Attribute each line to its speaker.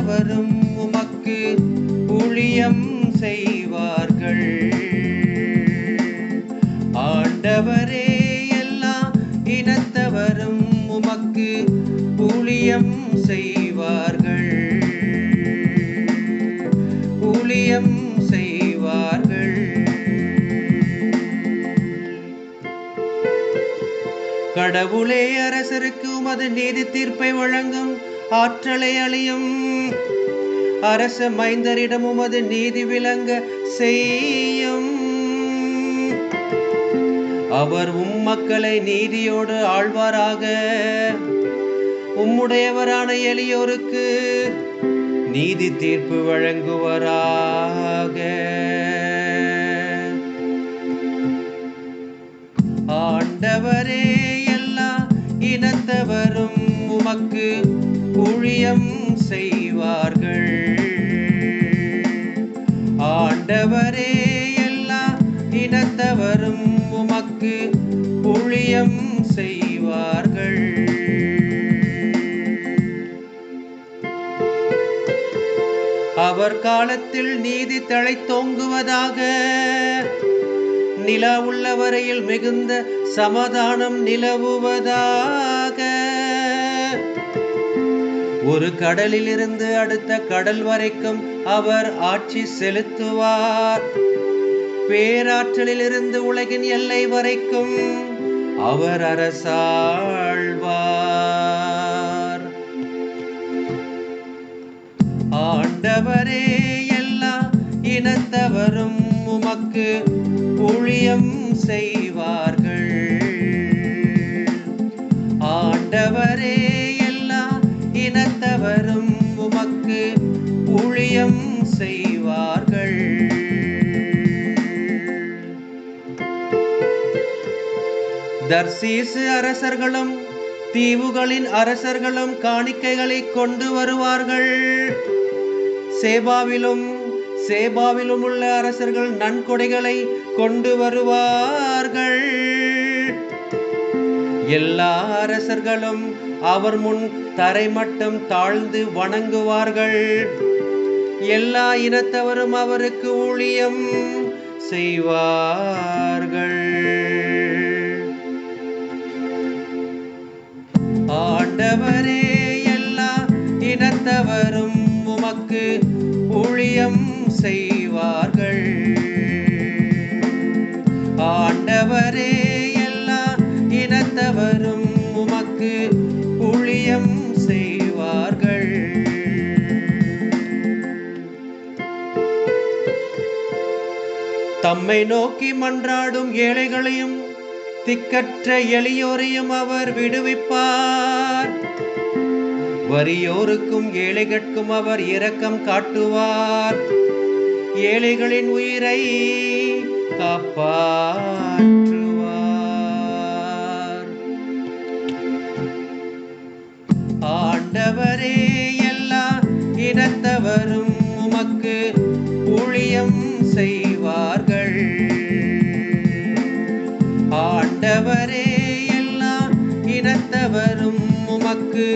Speaker 1: இனத்தவரும் உமக்கு ஊழியம் செய்வார்கள். ஆண்டவரே, எல்லா இனத்தவரும் உமக்கு ஊழியம் செய்வார்கள், ஊழியம் செய்வார்கள். கடவுளே, அரசருக்கு உமது நீதி தீர்ப்பை வழங்கும் ஆற்றலை அளியும். அரச மைந்தரிடம் உமது நீதி விளங்க செய்யும். அவர் மக்களை நீதியோடு ஆழ்வாராக. உம்முடையவரான எளியோருக்கு நீதி தீர்ப்பு வழங்குவாராக. ஆண்டவரே, எல்லா இனத்தவரும் உமக்கு ஊழியம் செய்வார்கள். ஆண்டவரே, எல்லா இனத்தவரும் உமக்கு ஊழியம் செய்வார்கள். அவர் காலத்தில் நீதி தழைத்தோங்குவதாக. நிலா உள்ள வரையில் மிகுந்த சமாதானம் நிலவுவதாக. ஒரு கடலில் இருந்து அடுத்த கடல் வரைக்கும் அவர் ஆட்சி செலுத்துவார். பேராற்றலில் இருந்து உலகின் எல்லை வரைக்கும் அவர் அரசாழ்வார். ஆண்டவரே, எல்லா இனத்தவரும் உமக்கு ஊழியம் செய்வார்கள். ஆண்டவரே, எல்லா இனத்தவரும் உமக்கு ஊழியம் செய்வார்கள். தர்சீசு அரசர்களும் தீவுகளின் அரசர்களும் காணிக்கைகளை கொண்டு வருவார்கள். சேபாவிலும் உள்ள அரசர்கள் நன்கொடைகளை கொண்டு வருவார்கள். எல்லா அரசர்களும் அவர் முன் தரைமட்டம் தாழ்ந்து வணங்குவார்கள். எல்லா இனத்தவரும் அவருக்கு ஊழியம் செய்வார்கள். ஆண்டவரே, எல்லா இனத்தவரும் உமக்கு ஊழியம் செய்வார்கள். ஆண்டவரே, எல்லா இனத்தவரும் உமக்கு ஊழியம் செய்வார்கள். தம்மை நோக்கி மன்றாடும் ஏழைகளையும் திக்கற்ற எளியோரையும் அவர் விடுவிப்பார். வறியோருக்கும் ஏழைகளுக்கும் அவர் இரக்கம் காட்டுவார். ஏழைகளின் உயிரை காப்பாற்றுவார். ஆண்டவரே, எல்லா இனத்தவரும் உமக்கு ஊழியம் செய்வார்கள். ஆண்டவரே, எல்லா இனத்தவரும் உமக்கு